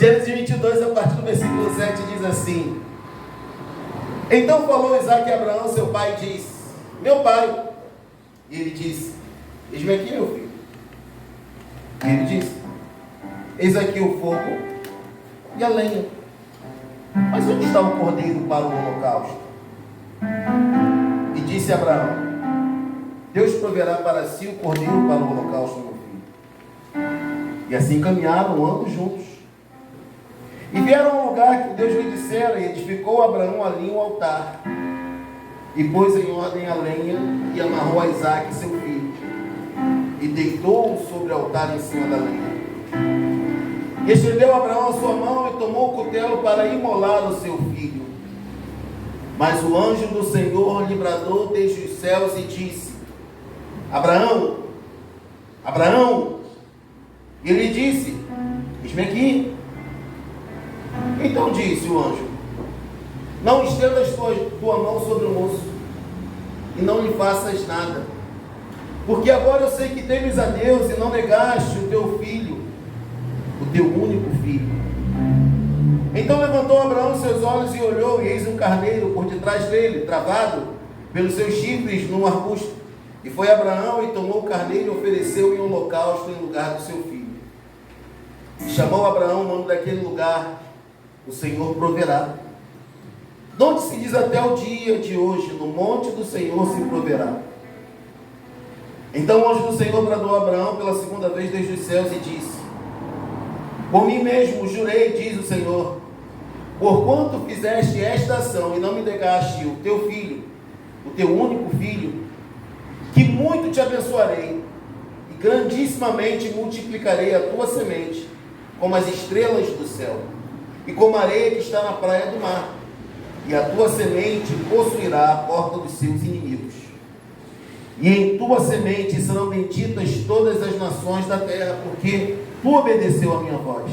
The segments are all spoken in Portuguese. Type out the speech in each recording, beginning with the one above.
Gênesis 22, a partir do versículo 7, diz assim: Então falou Isaque a Abraão, seu pai, e disse: Meu pai. E ele disse: Eis-me aqui, meu filho. E ele disse: Eis aqui o fogo e a lenha, mas onde está o cordeiro para o holocausto? E disse Abraão: Deus proverá para si o cordeiro para o holocausto, meu filho. E assim caminharam ambos juntos. E vieram ao lugar que Deus lhe dissera, e edificou Abraão ali um altar. E pôs em ordem a lenha, e amarrou a Isaque, seu filho, e deitou-o sobre o altar em cima da lenha. E estendeu Abraão a sua mão, e tomou o cutelo para imolar o seu filho. Mas o anjo do Senhor lhe bradou desde os céus e disse: Abraão, Abraão. E ele disse: Eis-me aqui. Então disse o anjo: Não estendas tua mão sobre o moço, e não lhe faças nada, porque agora eu sei que temes a Deus e não negaste o teu filho, o teu único filho. Então levantou Abraão seus olhos e olhou, e eis um carneiro por detrás dele, travado pelos seus chifres num arbusto. E foi Abraão e tomou o carneiro e ofereceu em holocausto em lugar do seu filho. E chamou Abraão o nome daquele lugar: O Senhor proverá. De onde se diz até o dia de hoje: No monte do Senhor se proverá. Então o anjo do Senhor bradou a Abraão pela segunda vez desde os céus e disse: Por mim mesmo jurei, diz o Senhor, porquanto fizeste esta ação e não me negaste o teu filho, o teu único filho, que muito te abençoarei, e grandissimamente multiplicarei a tua semente, como as estrelas do céu, e como a areia que está na praia do mar, e a tua semente possuirá a porta dos seus inimigos. E em tua semente serão benditas todas as nações da terra, porque tu obedeceu a minha voz.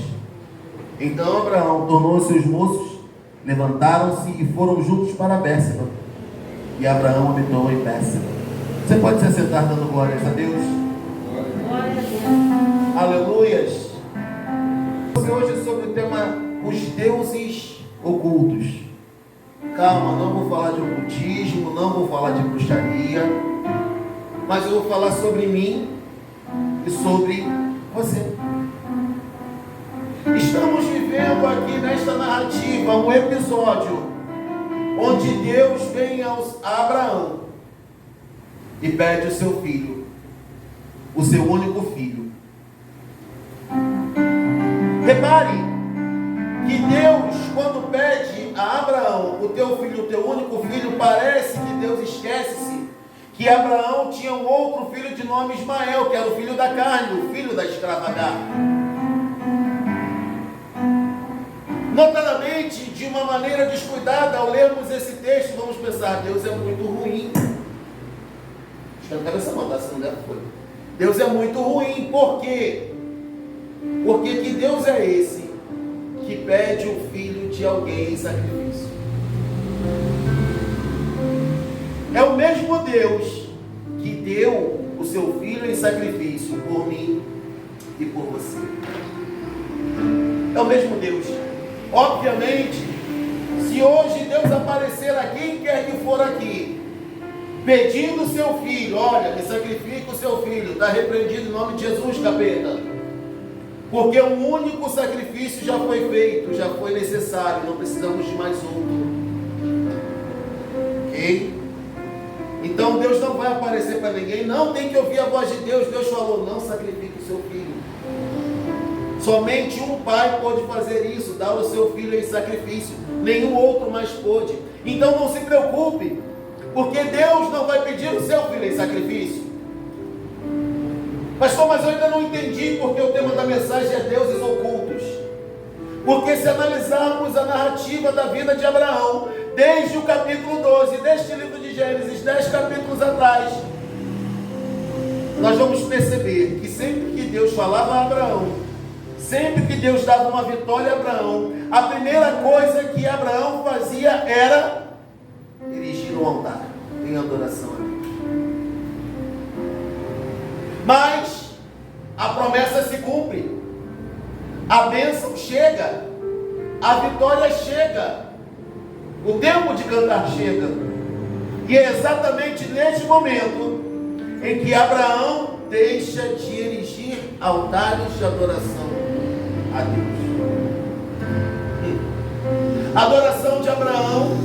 Então Abraão tornou seus moços, levantaram-se e foram juntos para Bérseba. E Abraão habitou em Bérseba. Você pode se assentar dando glórias a Deus? Glória a Deus. Aleluias. Hoje sobre o tema os deuses ocultos. Calma, não vou falar de ocultismo, não vou falar de bruxaria, mas eu vou falar sobre mim e sobre você. Estamos vivendo aqui nesta narrativa um episódio onde Deus vem a Abraão e pede o seu filho, o seu único filho. Repare que Deus, quando pede a Abraão o teu filho, o teu único filho, parece que Deus esquece-se que Abraão tinha um outro filho de nome Ismael, que era o filho da carne, o filho da escrava Agar. Notadamente, de uma maneira descuidada, ao lermos esse texto, vamos pensar: Deus é muito ruim. Não quero essa mandação, não foi. Deus é muito ruim, por quê? Porque que Deus é esse que pede o filho de alguém em sacrifício? É o mesmo Deus que deu o seu filho em sacrifício por mim e por você. É o mesmo Deus. Obviamente, se hoje Deus aparecer a quem quer que for aqui, pedindo o seu filho: olha, me sacrifica o seu filho, está repreendido em nome de Jesus, capeta. Porque um único sacrifício já foi feito, já foi necessário, não precisamos de mais outro. Ok? Então Deus não vai aparecer para ninguém, não tem que ouvir a voz de Deus. Deus falou: não sacrifique o seu filho. Somente um pai pôde fazer isso, dar o seu filho em sacrifício, nenhum outro mais pôde. Então não se preocupe, porque Deus não vai pedir o seu filho em sacrifício. Pastor, mas eu ainda não entendi, porque o tema da mensagem é deuses ocultos. Porque se analisarmos a narrativa da vida de Abraão, desde o capítulo 12 deste livro de Gênesis, 10 capítulos atrás, nós vamos perceber que sempre que Deus falava a Abraão, sempre que Deus dava uma vitória a Abraão, a primeira coisa que Abraão fazia era erigir um altar em adoração a Deus. Mas a promessa se cumpre. A bênção chega, a vitória chega, o tempo de cantar chega. E é exatamente neste momento em que Abraão deixa de erigir altares de adoração a Deus. A adoração de Abraão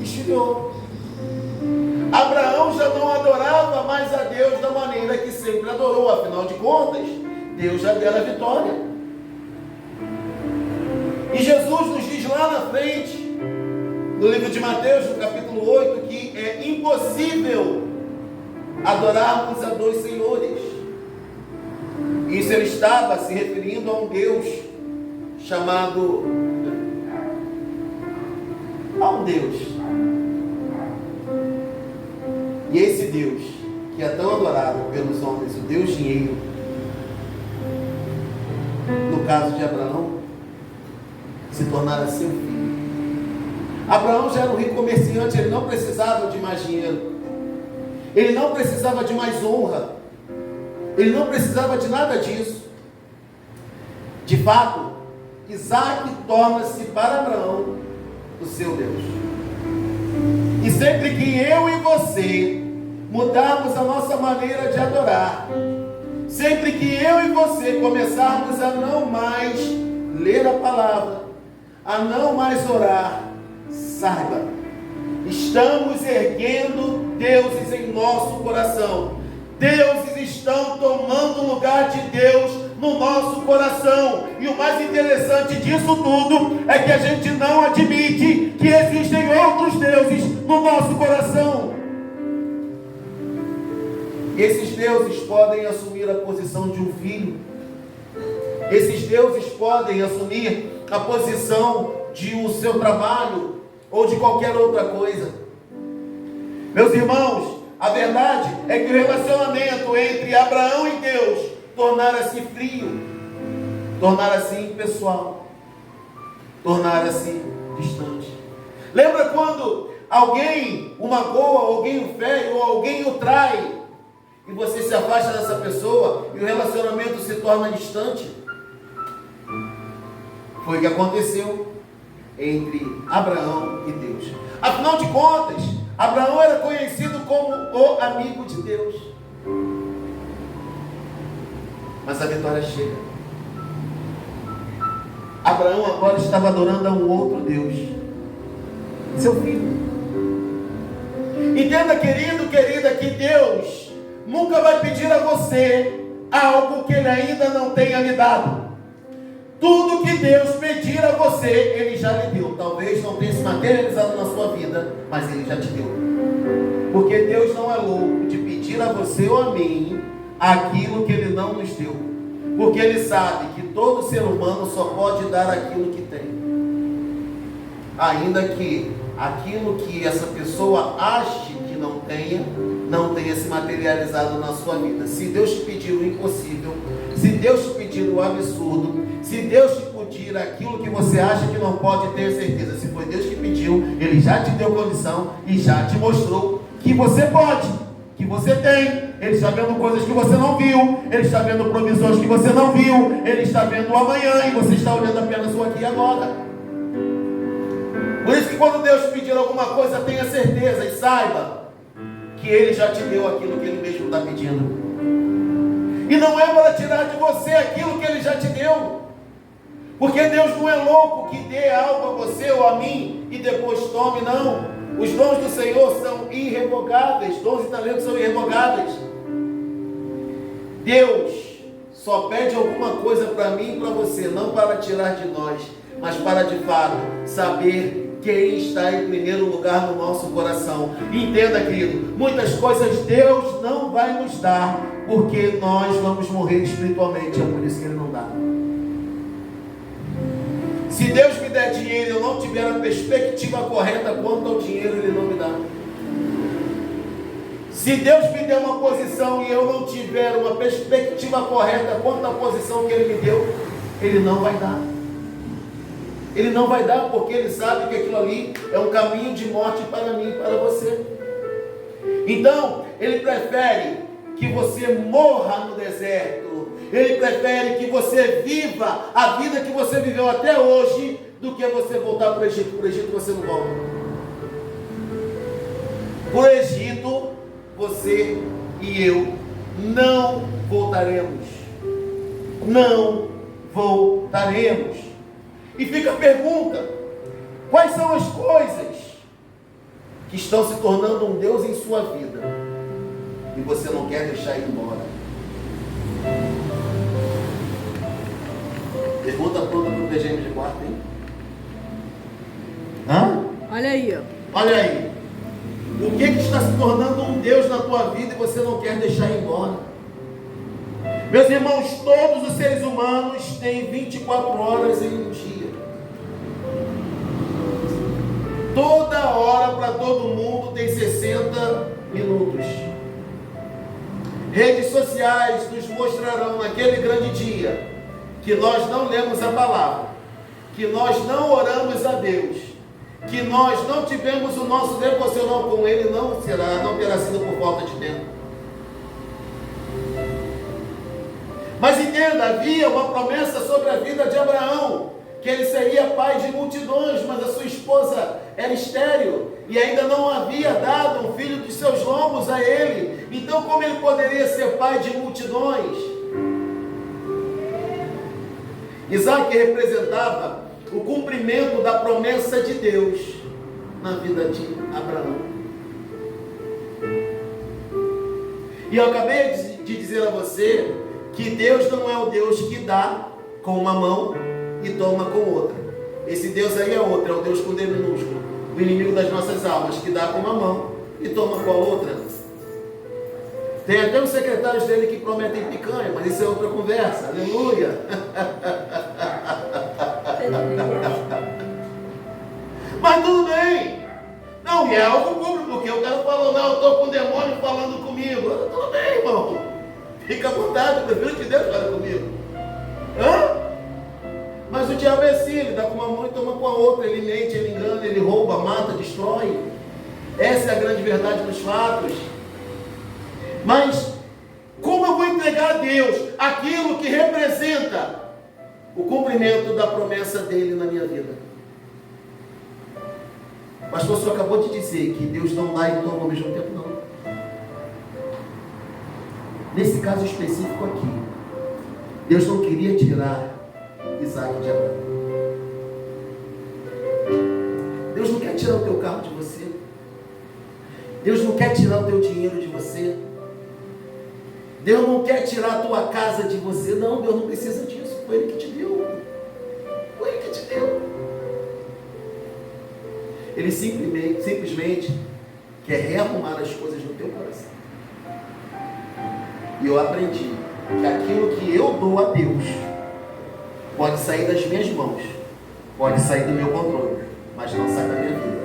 esfriou. Abraão já não adorava mais a Deus da maneira que sempre adorou. Afinal de contas, Deus já deu a vitória. E Jesus nos diz lá na frente, no livro de Mateus, no capítulo 8, que é impossível adorarmos a dois senhores. Isso ele estava se referindo a um Deus chamado... a um Deus. E esse Deus, que é tão adorado pelos homens, o Deus dinheiro, no caso de Abraão, se tornara seu filho. Abraão já era um rico comerciante, ele não precisava de mais dinheiro, ele não precisava de mais honra, ele não precisava de nada disso. De fato, Isaac torna-se para Abraão o seu Deus. E sempre que eu e você mudarmos a nossa maneira de adorar, sempre que eu e você começarmos a não mais ler a palavra, a não mais orar, saiba, estamos erguendo deuses em nosso coração. Deuses estão tomando o lugar de Deus no nosso coração. E o mais interessante disso tudo é que a gente não admite que existem outros deuses no nosso coração. E esses deuses podem assumir a posição de um filho. Esses deuses podem assumir a posição de o seu trabalho ou de qualquer outra coisa. Meus irmãos, a verdade é que o relacionamento entre Abraão e Deus tornara-se frio, tornara-se impessoal, tornara-se distante. Lembra quando alguém o magoa, alguém o fere, ou alguém o trai, e você se afasta dessa pessoa e o relacionamento se torna distante? Foi o que aconteceu entre Abraão e Deus. Afinal de contas, Abraão era conhecido como o amigo de Deus. Mas a vitória chega. Abraão agora estava adorando a um outro Deus, seu filho. Entenda, querido, querida, que Deus nunca vai pedir a você algo que Ele ainda não tenha lhe dado. Tudo que Deus pedir a você, Ele já lhe deu. Talvez não tenha se materializado na sua vida, mas Ele já te deu. Porque Deus não é louco de pedir a você ou a mim aquilo que Ele não nos deu. Porque Ele sabe que todo ser humano só pode dar aquilo que tem. Ainda que aquilo que essa pessoa ache que não tenha se materializado na sua vida. Se Deus te pedir o impossível, se Deus te pedir o absurdo, se Deus te pedir aquilo que você acha que não pode, ter certeza, se foi Deus que pediu, Ele já te deu condição e já te mostrou que você pode, que você tem. Ele está vendo coisas que você não viu, Ele está vendo provisões que você não viu, Ele está vendo o amanhã e você está olhando apenas o aqui e agora. Por isso que quando Deus te pedir alguma coisa, tenha certeza e saiba que Ele já te deu aquilo que Ele mesmo está pedindo. E não é para tirar de você aquilo que Ele já te deu. Porque Deus não é louco que dê algo a você ou a mim e depois tome, não. Os dons do Senhor são irrevogáveis, dons e talentos são irrevogáveis. Deus só pede alguma coisa para mim e para você, não para tirar de nós, mas para de fato saber quem está em primeiro lugar no nosso coração. Entenda, querido, muitas coisas Deus não vai nos dar, porque nós vamos morrer espiritualmente, é por isso que Ele não dá. Se Deus me der dinheiro e eu não tiver a perspectiva correta quanto ao dinheiro, Ele não me dá. Se Deus me der uma posição e eu não tiver uma perspectiva correta quanto à posição que Ele me deu, Ele não vai dar. Ele não vai dar porque Ele sabe que aquilo ali é um caminho de morte para mim e para você. Então, Ele prefere que você morra no deserto Ele prefere que você viva a vida que você viveu até hoje, do que você voltar para o Egito. Para o Egito você não volta. Para o Egito, você e eu não voltaremos. Não voltaremos. E fica a pergunta: quais são as coisas que estão se tornando um Deus em sua vida e você não quer deixar ir embora? Pergunta pronta para o PGM de quarto, hein? Hã? Olha aí, ó. Olha aí. O que está se tornando um Deus na tua vida e você não quer deixar ir embora? Meus irmãos, todos os seres humanos têm 24 horas em um dia. Toda hora para todo mundo tem 60 minutos. Redes sociais nos mostrarão naquele grande dia que nós não lemos a palavra, que nós não oramos a Deus, que nós não tivemos o nosso devocional com Ele, não terá sido por falta de tempo. Mas entenda, havia uma promessa sobre a vida de Abraão, que ele seria pai de multidões, mas a sua esposa era estéril, e ainda não havia dado um filho dos seus lombos a ele. Então como ele poderia ser pai de multidões? Isaac representava o cumprimento da promessa de Deus na vida de Abraão. E eu acabei de dizer a você que Deus não é o Deus que dá com uma mão e toma com outra. Esse Deus aí é outro, é o Deus com D minúsculo, o inimigo das nossas almas, que dá com uma mão e toma com a outra. Tem até os secretários dele que prometem picanha, mas isso é outra conversa. Aleluia! Mas tudo bem. Não, e é algo público, porque o cara falou, não, eu estou com o demônio falando comigo. Tudo bem, irmão. Fica à vontade, eu prefiro que Deus fale comigo. Hã? Mas o diabo é assim, ele dá com uma mão e toma com a outra. Ele mente, ele engana, ele rouba, mata, destrói. Essa é a grande verdade dos fatos. Mas como eu vou entregar a Deus aquilo que representa o cumprimento da promessa dele na minha vida? O pastor só acabou de dizer que Deus não dá e toma ao mesmo tempo, não. Nesse caso específico aqui, Deus não queria tirar Isaac de Abraão. Deus não quer tirar o teu carro de você. Deus não quer tirar o teu dinheiro de você. Deus não quer tirar a tua casa de você. Não, Deus não precisa disso. Foi Ele que te deu. Foi Ele que te deu. Ele simplesmente quer rearrumar as coisas no teu coração. E eu aprendi que aquilo que eu dou a Deus pode sair das minhas mãos, pode sair do meu controle, mas não sai da minha vida.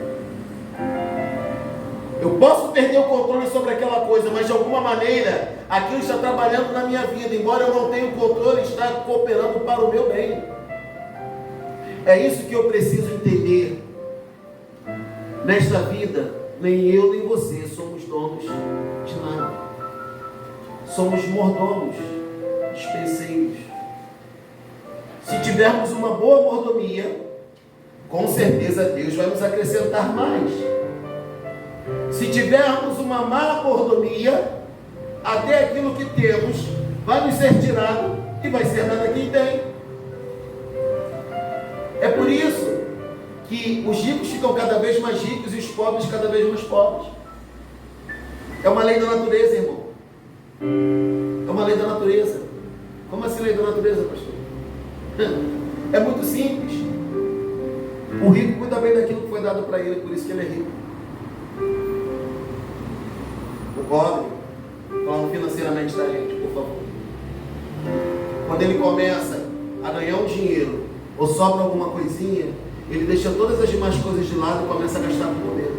Eu posso perder o controle sobre aquela coisa, mas de alguma maneira aquilo está trabalhando na minha vida. Embora eu não tenha o controle, está cooperando para o meu bem. É isso que eu preciso entender. Nesta vida, nem eu nem você somos donos de nada. Somos mordomos, dispenseiros. Se tivermos uma boa mordomia, com certeza Deus vai nos acrescentar mais. Se tivermos uma má mordomia, até aquilo que temos vai nos ser tirado e vai ser dado a quem tem. É por isso que os ricos ficam cada vez mais ricos e os pobres cada vez mais pobres. É uma lei da natureza, irmão. É uma lei da natureza. Como assim lei da natureza, pastor? É muito simples. O rico cuida bem daquilo que foi dado para ele, por isso que ele é rico. O pobre, falando financeiramente da gente, por favor. Quando ele começa a ganhar um dinheiro, ou sobra alguma coisinha, ele deixa todas as demais coisas de lado e começa a gastar com poder.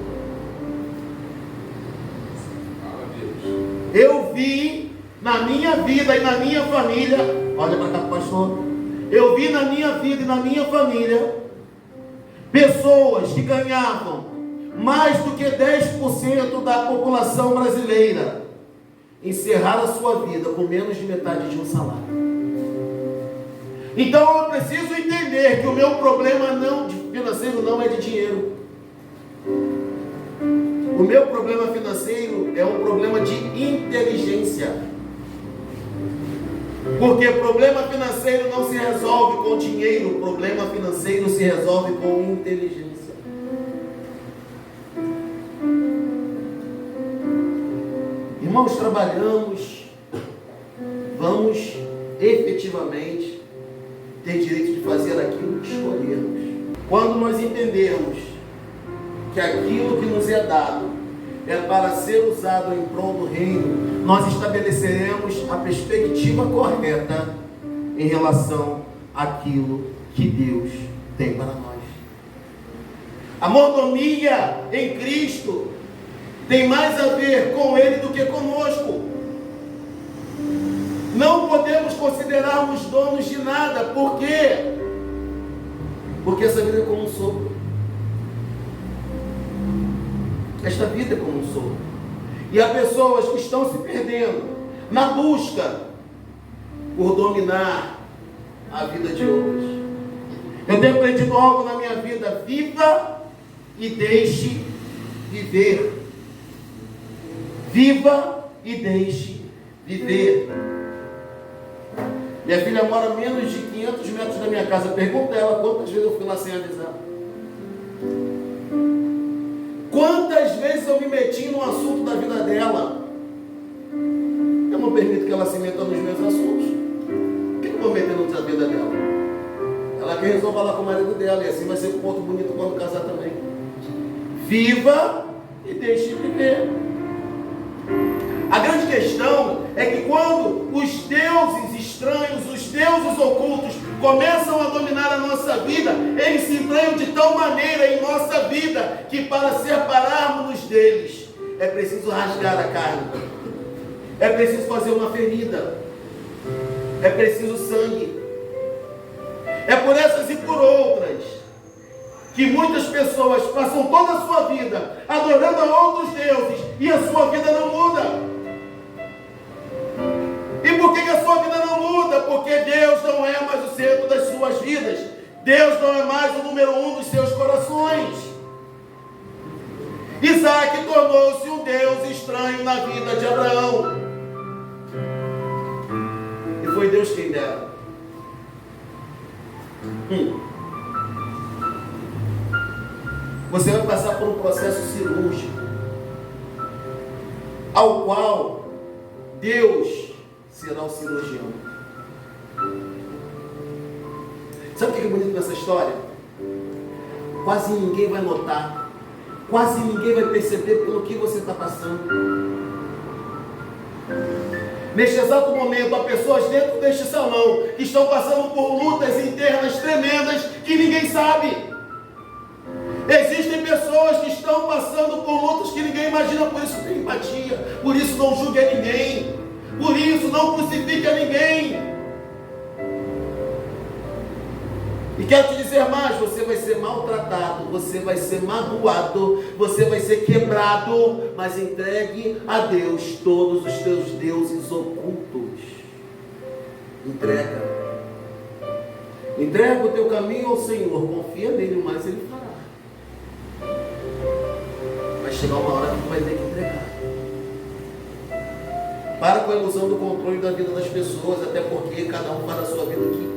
Eu vi na minha vida e na minha família, olha para cá, pastor. Eu vi na minha vida e na minha família pessoas que ganhavam mais do que 10% da população brasileira encerrar a sua vida com menos de metade de um salário. Então eu preciso entender que o meu problema financeiro não é de dinheiro. O meu problema financeiro é um problema de inteligência. Porque problema financeiro não se resolve com dinheiro, problema financeiro se resolve com inteligência. Irmãos, trabalhamos, vamos efetivamente ter direito de fazer aquilo que escolhermos. Quando nós entendermos que aquilo que nos é dado é para ser usado em prol do reino, nós estabeleceremos a perspectiva correta em relação àquilo que Deus tem para nós. A mordomia em Cristo tem mais a ver com Ele do que conosco. Não podemos considerarmos donos de nada. Por quê? Porque essa vida é como um sopro. Esta vida é como um sopro. E há pessoas que estão se perdendo na busca por dominar a vida de outras. Eu tenho aprendido algo na minha vida: viva e deixe viver. Viva e deixe viver. Minha filha mora a menos de 500 metros da minha casa. Pergunta a ela quantas vezes eu fui lá sem avisar. Quantas vezes eu me meti no assunto da vida dela. Eu não permito que ela se meta nos meus assuntos. Por que eu vou meter na vida dela? Ela quer resolver lá com o marido dela, e assim vai ser um ponto bonito quando casar também. Viva e deixe viver. A grande questão é que quando os deuses estranhos, os deuses ocultos começam a dominar a nossa vida, eles se entranham de tal maneira em nossa vida que para separarmos-nos deles é preciso rasgar a carne, é preciso fazer uma ferida, é preciso sangue. É por essas e por outras que muitas pessoas passam toda a sua vida adorando a outros deuses e a sua vida não muda. E por que a sua vida não muda? Porque Deus não é mais o centro das suas vidas. Deus não é mais o número 1 dos seus corações. Isaac tornou-se um Deus estranho na vida de Abraão. E foi Deus quem dera. Você vai passar por um processo cirúrgico, ao qual Deus será o cirurgião. Sabe o que é bonito nessa história? Quase ninguém vai notar, quase ninguém vai perceber pelo que você está passando. Neste exato momento, há pessoas dentro deste salão que estão passando por lutas internas tremendas que ninguém sabe. Existem pessoas que estão passando por lutas que ninguém imagina, por isso tem empatia, por isso não julgue a ninguém, por isso não crucifique a ninguém. E quero te dizer mais: você vai ser maltratado, você vai ser magoado, você vai ser quebrado, mas entregue a Deus todos os teus deuses ocultos. Entrega o teu caminho ao Senhor, confia nele, mas Ele fará. Vai chegar uma hora que tu vai ter que entregar. Para com a ilusão do controle da vida das pessoas, até porque cada um faz a sua vida aqui.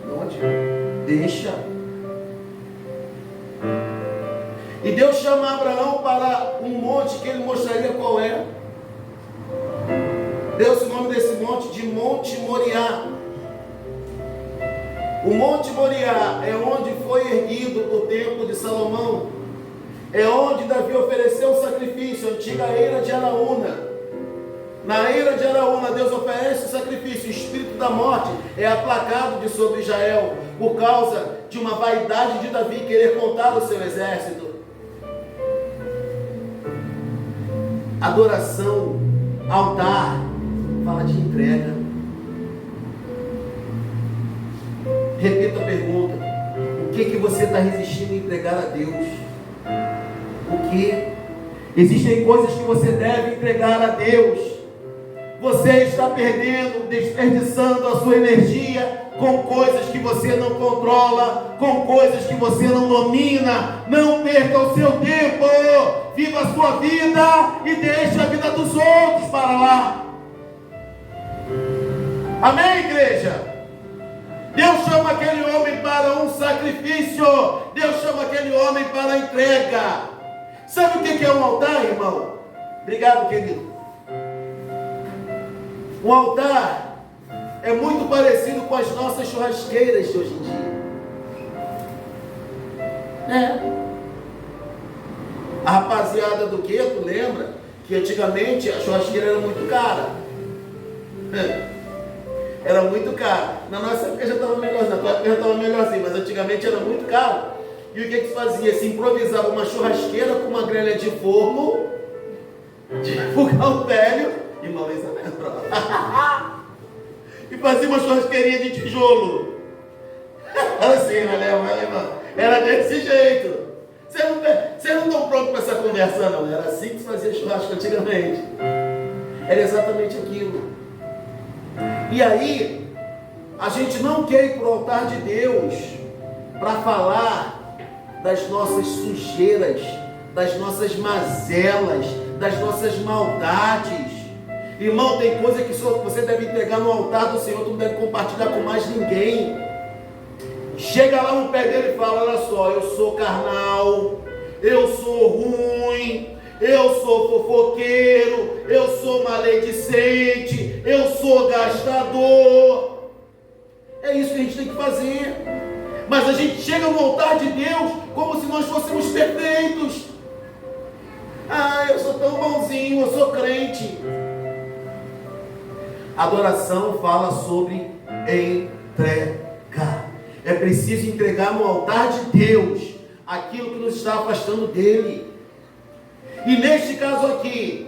Não adianta. Deixa. E Deus chama Abraão para um monte que ele mostraria qual é. Deu-se o nome desse monte de Monte Moriá. O Monte Moriá é onde foi erguido o templo de Salomão. É onde Davi ofereceu o sacrifício, a antiga eira de Araúna. Na eira de Araúna, Deus oferece o sacrifício. O espírito da morte é aplacado de sobre Israel, por causa de uma vaidade de Davi querer contar o seu exército. Adoração, altar, fala de entrega. Repita a pergunta: o que você está resistindo a entregar a Deus? O que? Existem coisas que você deve entregar a Deus. Você está perdendo, desperdiçando a sua energia com coisas que você não controla, com coisas que você não domina. Não perca o seu tempo. Viva a sua vida e deixe a vida dos outros para lá. Amém, igreja? Deus chama aquele homem para um sacrifício. Deus chama aquele homem para a entrega. Sabe o que é um altar, irmão? Obrigado, querido. Um altar é muito parecido com as nossas churrasqueiras de hoje em dia. A rapaziada do gueto lembra que antigamente a churrasqueira era muito cara. Era muito caro. Na nossa época já estava melhor, na tua época já estava melhorzinho, mas antigamente era muito caro. E o que se fazia? Se improvisava uma churrasqueira com uma grelha de forno, de fogão velho, irmão Luiz e fazia uma churrasqueirinha de tijolo. Era assim, irmão? Era desse jeito. Vocês não estão prontos para essa conversa, não. Era assim que se fazia churrasco antigamente. Era exatamente aquilo. E aí, a gente não quer ir para o altar de Deus para falar das nossas sujeiras, das nossas mazelas, das nossas maldades. Irmão, tem coisa que só você deve entregar no altar do Senhor, tu não deve compartilhar com mais ninguém. Chega lá no pé dele e fala: olha só, eu sou carnal, eu sou ruim, eu sou fofoqueiro, eu sou maledicente, eu sou gastador. É isso que a gente tem que fazer. Mas a gente chega no altar de Deus como se nós fôssemos perfeitos. Ah, eu sou tão bonzinho, eu sou crente. Adoração fala sobre entregar. É preciso entregar no altar de Deus aquilo que nos está afastando dele. E neste caso aqui,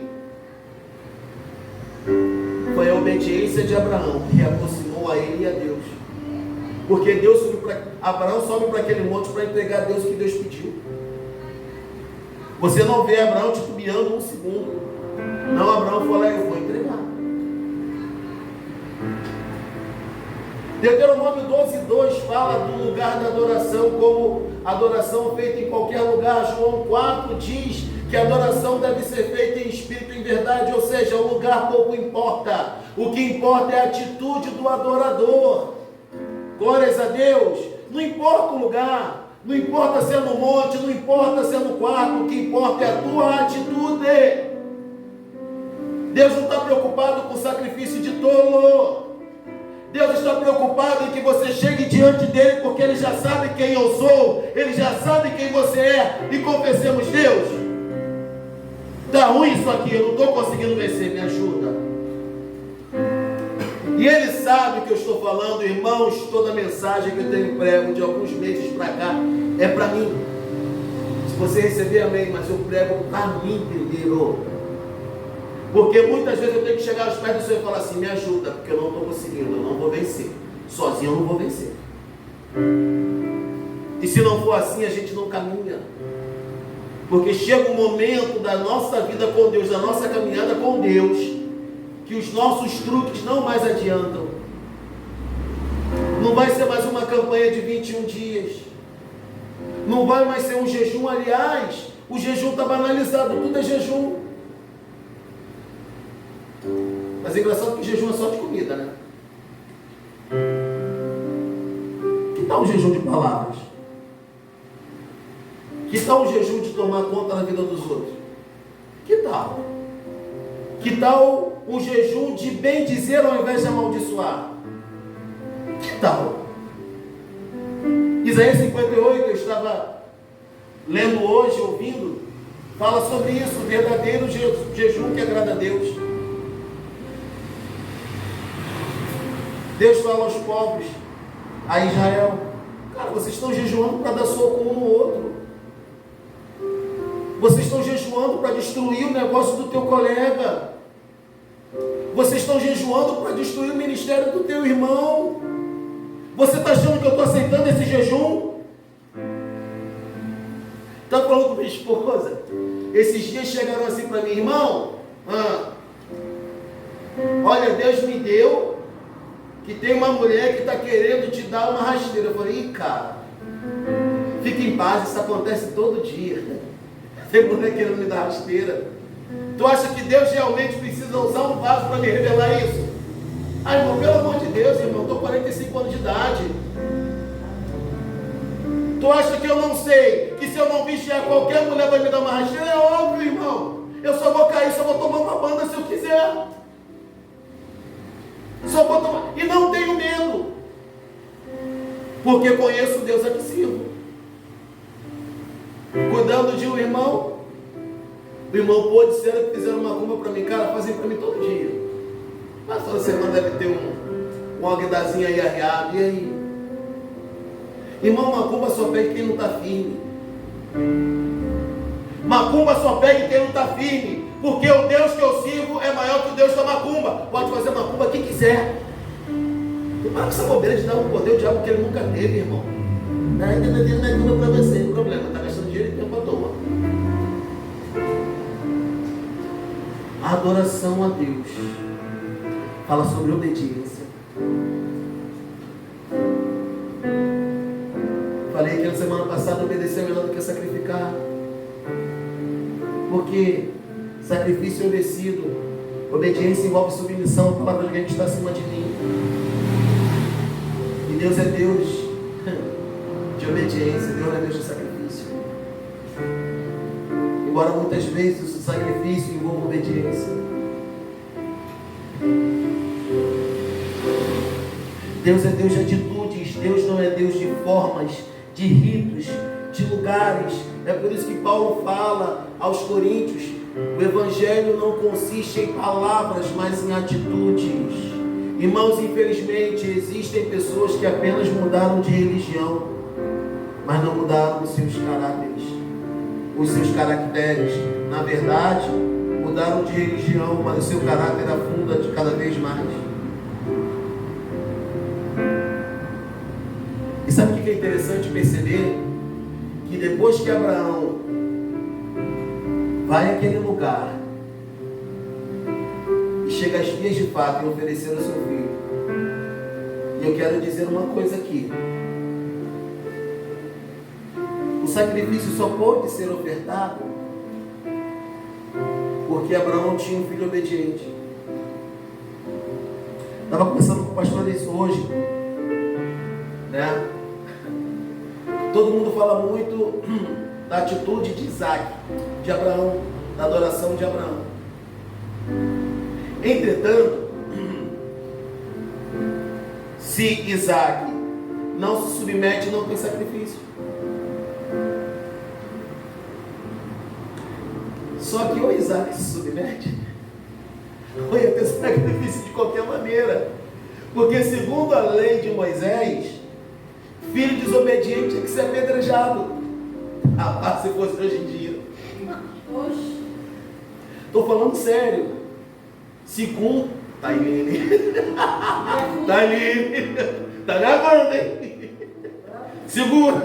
foi a obediência de Abraão que aproximou a ele e a Deus. Porque Abraão sobe para aquele monte para entregar a Deus o que Deus pediu. Você não vê Abraão titubeando um segundo. Não, Abraão falou: eu vou entregar. Deuteronômio 12:2 fala do lugar da adoração como adoração feita em qualquer lugar. João 4 diz que a adoração deve ser feita em espírito e em verdade, ou seja, o lugar pouco importa. O que importa é a atitude do adorador. Glórias a Deus. Não importa o lugar, não importa se é no monte, não importa se é no quarto, o que importa é a tua atitude. Deus não está preocupado com o sacrifício de tolo. Deus está preocupado em que você chegue diante dele, porque ele já sabe quem eu sou, ele já sabe quem você é, e confessemos: Deus, está ruim isso aqui, eu não estou conseguindo vencer, me ajuda. E ele sabe o que eu estou falando, irmãos. Toda mensagem que eu tenho prego de alguns meses para cá é para mim. Se você receber, amém, mas eu prego para mim primeiro. Porque muitas vezes eu tenho que chegar aos pés do Senhor e falar assim: me ajuda, porque eu não estou conseguindo, eu não vou vencer. Sozinho eu não vou vencer. E se não for assim, a gente não caminha. Porque chega um momento da nossa vida com Deus, da nossa caminhada com Deus, que os nossos truques não mais adiantam. Não vai ser mais uma campanha de 21 dias. Não vai mais ser um jejum. Aliás, o jejum está banalizado, tudo é jejum. Mas é engraçado que jejum é só de comida, né? Que tal o jejum de palavras? Que tal o jejum de tomar conta na vida dos outros? Que tal? Que tal um jejum de bem dizer ao invés de amaldiçoar? Que tal? Isaías 58, eu estava lendo hoje, ouvindo, fala sobre isso, o verdadeiro jejum que agrada a Deus. Deus fala aos povos, a Israel: cara, vocês estão jejuando para dar soco um no outro. Vocês estão jejuando para destruir o negócio do teu colega. Vocês estão jejuando para destruir o ministério do teu irmão. Você está achando que eu estou aceitando esse jejum? Estava falando com minha esposa. Esses dias chegaram assim para mim: irmão, olha, Deus me deu que tem uma mulher que está querendo te dar uma rasteira. Eu falei, cara, fica em paz, isso acontece todo dia. Tem mulher querendo me dar rasteira. Tu acha que Deus realmente precisa usar um vaso para me revelar isso? Ah, irmão, pelo amor de Deus, irmão, estou 45 anos de idade. Tu acha que eu não sei que se eu não vigiar qualquer mulher vai me dar uma rasteira? É óbvio, irmão. Eu só vou cair, só vou tomar uma banda se eu quiser. Só vou tomar. E não tenho medo. Porque conheço Deus a que sirvo. Cuidando de um irmão. O irmão pôde ser que fizeram uma macumba para mim. Cara, fazem para mim todo dia. Mas toda semana deve ter um alguidazinho aí arriado. E aí? Irmão, macumba só pega quem não está firme. Macumba só pega quem não está firme. Porque o Deus que eu sirvo é maior que o Deus da macumba. Pode fazer macumba quem quiser. Não para com essa bobeira de dar um poder ao diabo que ele nunca teve, irmão. Ainda não é tudo para você. O problema está gastando dinheiro e tempo à toa. A adoração a Deus fala sobre obediência. Falei que na semana passada obedecer é melhor do que sacrificar. Porque sacrifício obedecido, obediência envolve submissão. A palavra de Deus está acima de mim. E Deus é Deus de obediência, Deus não é Deus de sacrifício. Embora muitas vezes o sacrifício envolva obediência. Deus é Deus de atitudes, Deus não é Deus de formas, de ritos, de lugares. É por isso que Paulo fala aos Coríntios: o Evangelho não consiste em palavras, mas em atitudes. Irmãos, infelizmente existem pessoas que apenas mudaram de religião, mas não mudaram os seus caráteres, os seus caracteres. Na verdade, mudaram de religião, mas o seu caráter afunda de cada vez mais. E sabe o que é interessante perceber? Que depois que Abraão vai àquele lugar e chega às vias de fato em oferecer o seu filho, e eu quero dizer uma coisa aqui: o sacrifício só pode ser ofertado porque Abraão tinha um filho obediente. Estava conversando com o pastor isso hoje, né? Todo mundo fala muito da atitude de Isaac, de Abraão, da adoração de Abraão. Entretanto, se Isaac não se submete, não tem sacrifício. Só que ou Isaac se submete, ou ia ter sacrifício de qualquer maneira. Porque segundo a lei de Moisés, filho desobediente tinha que ser apedrejado. Rapaz, se fosse hoje em dia. Estou falando sério. Segundo, Tailine. Tailine. Tá gravando, hein? Segundo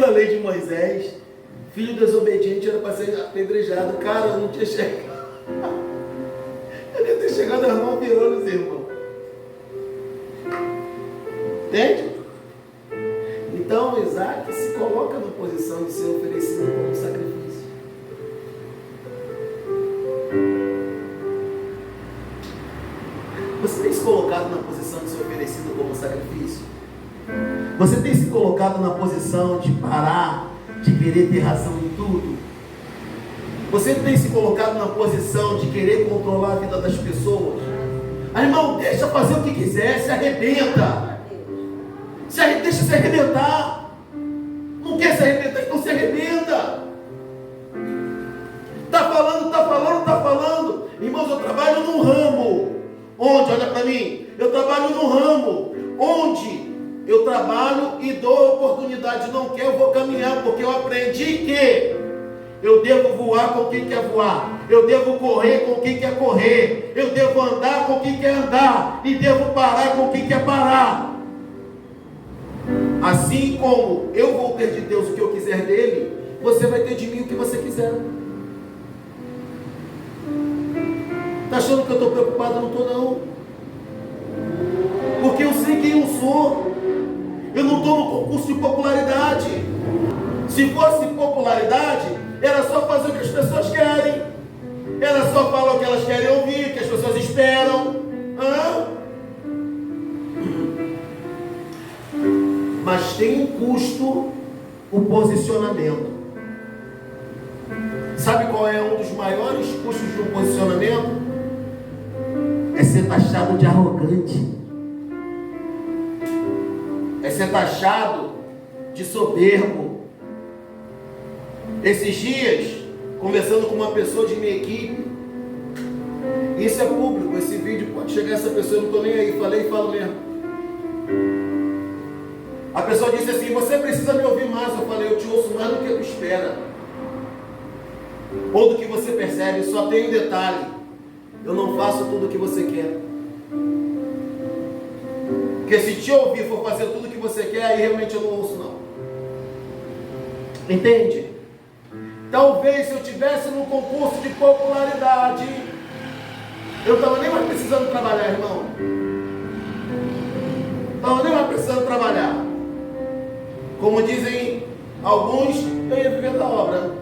a lei de Moisés, filho desobediente era para ser apedrejado. Cara, eu não tinha chegado. Eu devia ter chegado às 9 anos, irmão. Entende? Então Isaac se coloca na posição de ser oferecido como sacrifício. Você tem se colocado na posição de ser oferecido como sacrifício? Você tem se colocado na posição de parar de querer ter razão em tudo? Você tem se colocado na posição de querer controlar a vida das pessoas? Ah, irmão, deixa fazer o que quiser, se arrebenta. Deixa se arrebentar. Não quer se arrebentar, então se arrebenta. Está falando. Irmãos, eu trabalho num ramo onde, olha para mim, eu trabalho num ramo onde eu trabalho e dou oportunidade. Não quer, eu vou caminhar, porque eu aprendi que eu devo voar com quem quer voar, eu devo correr com quem quer correr, eu devo andar com quem quer andar, e devo parar com quem quer parar. Assim como eu vou ter de Deus o que eu quiser dele, você vai ter de mim o que você quiser. Está achando que eu estou preocupado? Eu não estou não. Porque eu sei quem eu sou. Eu não estou no concurso de popularidade. Se fosse popularidade, era só fazer o que as pessoas querem. Era só falar o que elas querem ouvir, o que as pessoas esperam. Mas tem um custo o posicionamento. Sabe qual é um dos maiores custos de um posicionamento? É ser taxado de arrogante. É ser taxado de soberbo. Esses dias, conversando com uma pessoa de minha equipe, isso é público, esse vídeo pode chegar a essa pessoa, eu não estou nem aí, falei e falo mesmo. A pessoa disse assim: você precisa me ouvir mais. Eu falei: eu te ouço mais do que tu espera, ou do que você percebe. Só tem um detalhe: eu não faço tudo o que você quer. Porque se te ouvir for fazer tudo o que você quer, aí realmente eu não ouço não. Entende? Talvez se eu tivesse num concurso de popularidade, eu não estava nem mais precisando trabalhar, irmão. Não estava nem mais precisando trabalhar. Como dizem alguns, eu ia viver da obra.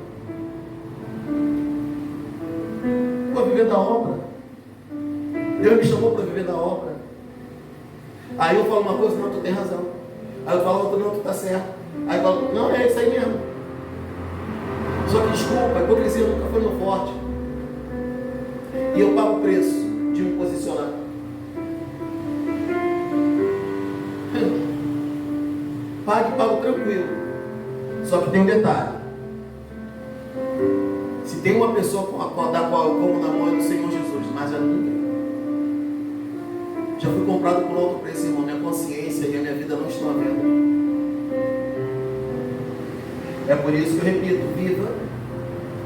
Vou viver da obra. Deus me chamou para viver da obra. Aí eu falo uma coisa: não, tu tem razão. Aí eu falo outra: não, tu está certo. Aí eu falo: não, é isso aí mesmo. Só que desculpa, a hipocrisia nunca foi meu forte. E eu pago o preço de me posicionar. Pago tranquilo. Só que tem um detalhe: se tem uma pessoa da qual eu como na mão é do Senhor Jesus, mas eu ninguém. Já fui comprado por alto preço, irmão. Minha consciência e a minha vida não estão à venda. É por isso que eu repito: viva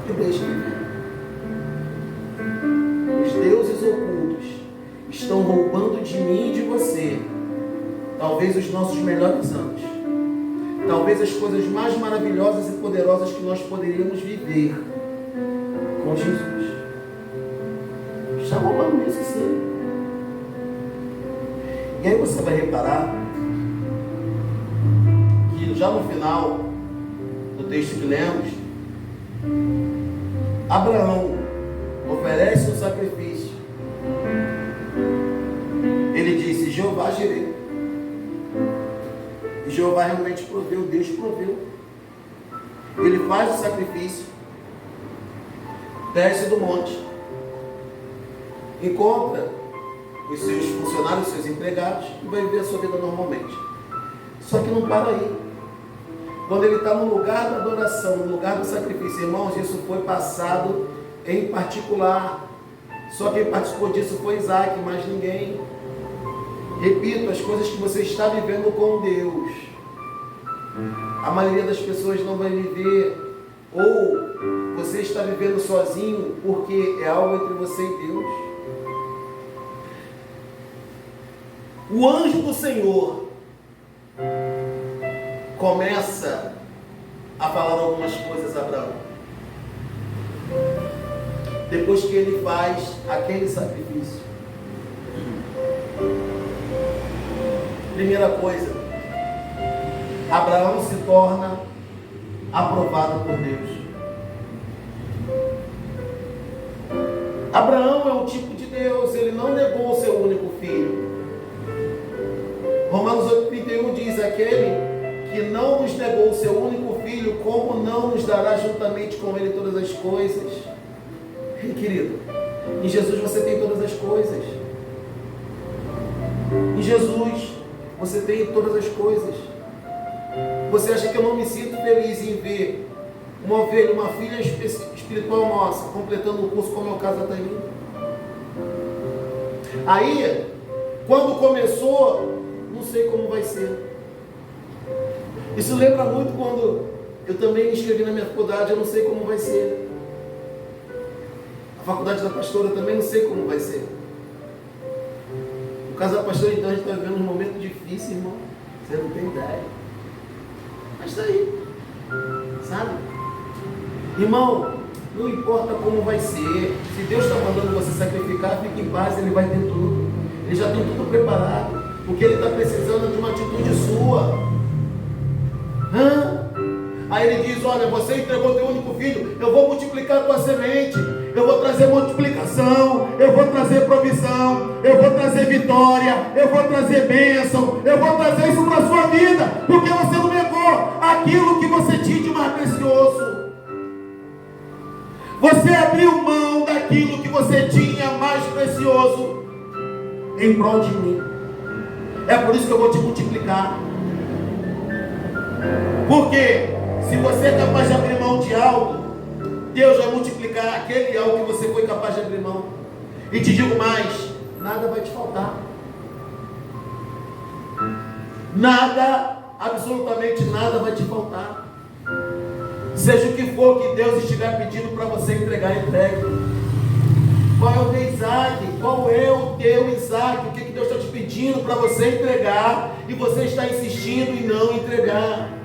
e deixe viver. Os deuses ocultos estão roubando de mim e de você talvez os nossos melhores anos, talvez as coisas mais maravilhosas e poderosas que nós poderíamos viver com Jesus. Está roubando isso, sim. E aí você vai reparar que já no final do texto que lemos, Abraão oferece um sacrifício. Ele disse: Jeová Jireh. E Jeová realmente proveu, Deus proveu. Ele faz o sacrifício, desce do monte, encontra os seus funcionários, os seus empregados, e vai viver a sua vida normalmente. Só que não para aí. Quando ele está no lugar da adoração, no lugar do sacrifício, irmãos, isso foi passado em particular. Só quem participou disso foi Isaac, mais ninguém. Repito, as coisas que você está vivendo com Deus, a maioria das pessoas não vai viver, ou você está vivendo sozinho porque é algo entre você e Deus. O anjo do Senhor começa a falar algumas coisas a Abraão, depois que ele faz aquele sacrifício. Primeira coisa, Abraão se torna aprovado por Deus. Abraão é um tipo de Deus, ele não negou o seu único filho. Romanos 8,31 diz: aquele que não nos negou o seu único filho, como não nos dará juntamente com ele todas as coisas? E, querido, em Jesus você tem todas as coisas. Em Jesus você tem todas as coisas. Você acha que eu não me sinto feliz em ver uma ovelha, uma filha espiritual nossa, completando o curso como é o caso da Taininha? Aí, quando começou, não sei como vai ser. Isso lembra muito quando eu também me inscrevi na minha faculdade, eu não sei como vai ser. A faculdade da pastora também não sei como vai ser. No caso da pastora, então, a gente está vivendo um momento difícil, irmão. Você não tem ideia. Mas está aí. Sabe? Irmão, Não importa como vai ser. Se Deus está mandando você sacrificar, fique em paz, Ele vai ter tudo. Ele já tem tudo preparado. Porque Ele está precisando de uma atitude sua. Aí Ele diz, olha, você entregou teu único filho, eu vou multiplicar a tua semente, eu vou trazer multiplicação, eu vou trazer provisão, eu vou trazer vitória, eu vou trazer bênção, eu vou trazer isso para a sua vida, porque você não negou aquilo que você tinha de mais precioso. Você abriu mão daquilo que você tinha mais precioso em prol de mim. É por isso que eu vou te multiplicar. Porque se você é capaz de abrir mão de algo, Deus vai multiplicar aquele algo que você foi capaz de abrir mão. E te digo mais, nada vai te faltar. Nada, absolutamente nada vai te faltar. Seja o que for que Deus estiver pedindo para você entregar, entregue. Qual é o teu Isaac? Qual é o teu Isaac? O que Deus está te pedindo para você entregar e você está insistindo em não entregar?